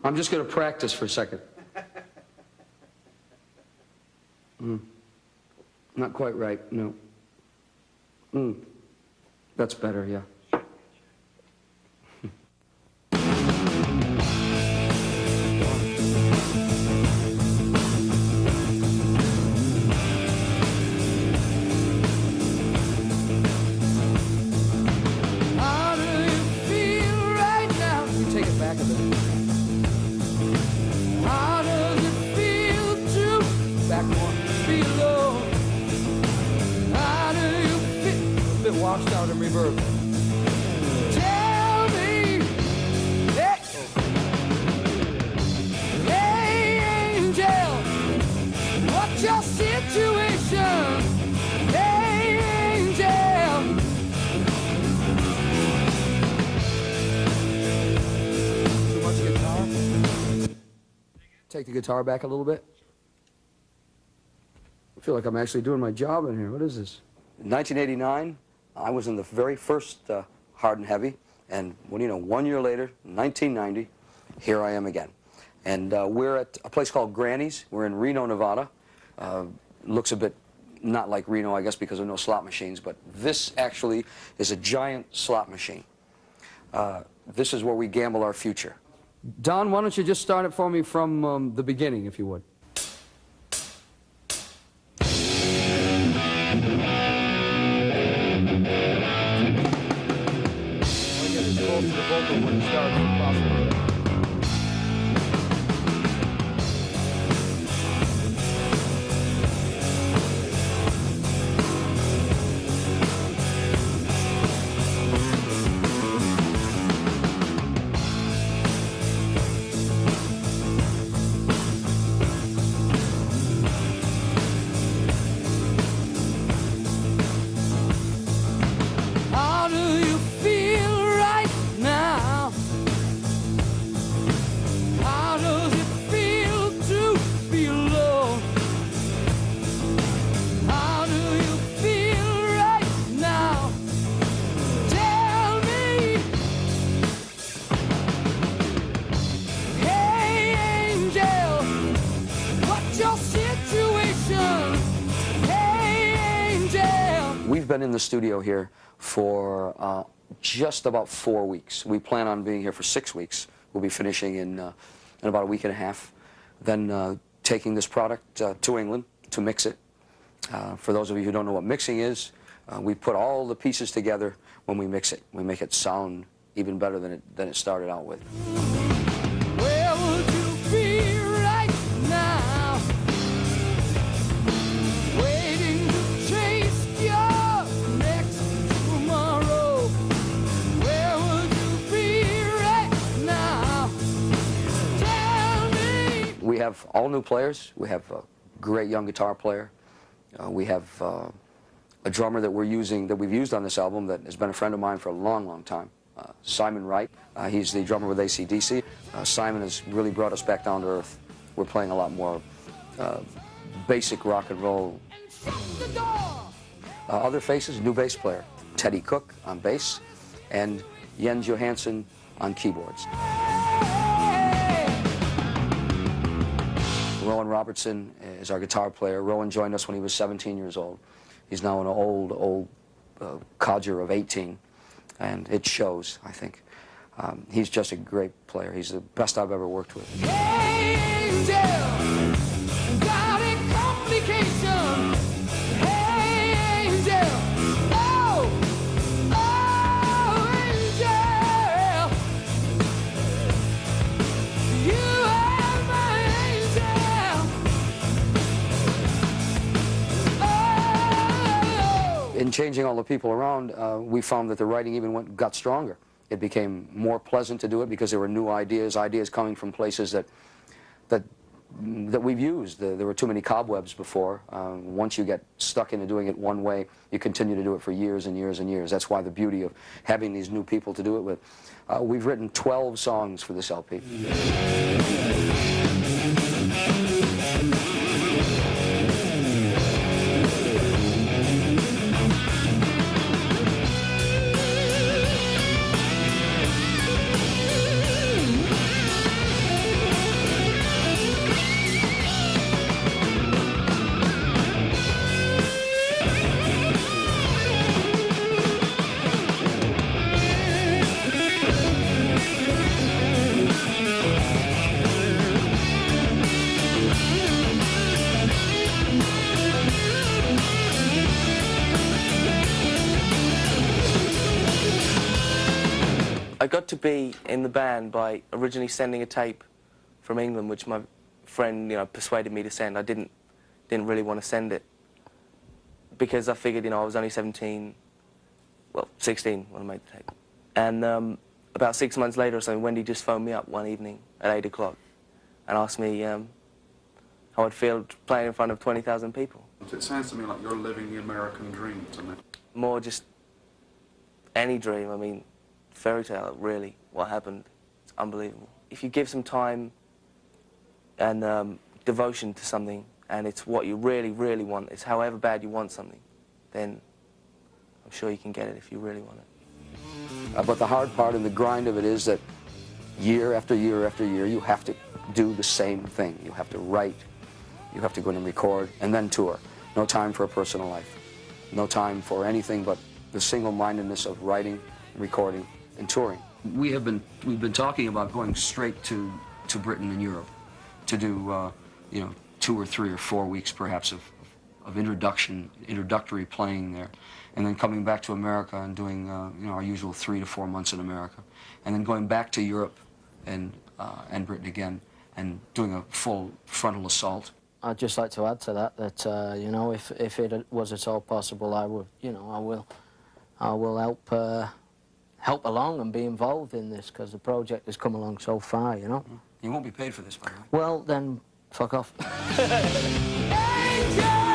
I'm just going to practice for a second. Not quite right, no. That's better, yeah. How do you feel right now? We take it back a bit. How does it feel to back one below? How do you feel? A bit washed out in reverb. Tell me, hey, hey angel, what's your situation? Hey angel. Too much guitar? Take the guitar back a little bit. I feel like I'm actually doing my job in here. What is this? In 1989, I was in the very first Hard and Heavy, and what do you know, 1 year later, 1990, here I am again. And we're at a place called Granny's. We're in Reno, Nevada. Looks a bit not like Reno, I guess, because of no slot machines, but this actually is a giant slot machine. This is where we gamble our future. Don, why don't you just start it for me from the beginning, if you would. To the vocal when it starts, if possible. How do you feel right now? How does it feel to be alone? How do you feel right now? Tell me. Hey angel, what's your situation? Hey angel. We've been in the studio here for just about 4 weeks. We plan on being here for 6 weeks. We'll be finishing in about a week and a half. Then taking this product to England to mix it. For those of you who don't know what mixing is, we put all the pieces together when we mix it. We make it sound even better than it started out with. Where would you be right now? Waiting to chase your next tomorrow. Where would you be right now? Tell me. We have all new players. We have a great young guitar player. We have a drummer that we've used on this album that has been a friend of mine for a long, long time. Simon Wright. He's the drummer with AC/DC. Simon has really brought us back down to earth. We're playing a lot more basic rock and roll. Other faces, new bass player, Teddy Cook on bass, and Jens Johansson on keyboards. Rowan Robertson is our guitar player. Rowan joined us when he was 17 years old. He's now an old codger of 18, and it shows, I think. He's just a great player. He's the best I've ever worked with. Hey, angel, got a complication. Hey, angel, oh, angel, you are my angel. Oh. In changing all the people around, we found that the writing even got stronger. It became more pleasant to do it because there were new ideas coming from places that we've used. There were too many cobwebs before. Once you get stuck into doing it one way, you continue to do it for years and years and years. That's why the beauty of having these new people to do it with. We've written 12 songs for this LP. to be in the band by originally sending a tape from England, which my friend, persuaded me to send. I didn't really want to send it because I figured, I was only 17, well, 16 when I made the tape. And about 6 months later or something, Wendy just phoned me up one evening at 8 o'clock and asked me how I'd feel playing in front of 20,000 people. It sounds to me like you're living the American dream to me. More just any dream. I mean, fairy tale, really, what happened. It's unbelievable. If you give some time and devotion to something, and it's what you really, really want, it's however bad you want something, then I'm sure you can get it if you really want it. But the hard part and the grind of it is that year after year after year, you have to do the same thing. You have to write, you have to go in and record, and then tour. No time for a personal life. No time for anything but the single-mindedness of writing, recording, and touring. We've been talking about going straight to Britain and Europe to do 2 or 3 or 4 weeks perhaps of introductory playing there, and then coming back to America and doing our usual 3 to 4 months in America, and then going back to Europe and Britain again and doing a full frontal assault. I'd just like to add to that if it was at all possible, I will help along and be involved in this, because the project has come along so far, You won't be paid for this, by the way. Well, then, fuck off. Angel!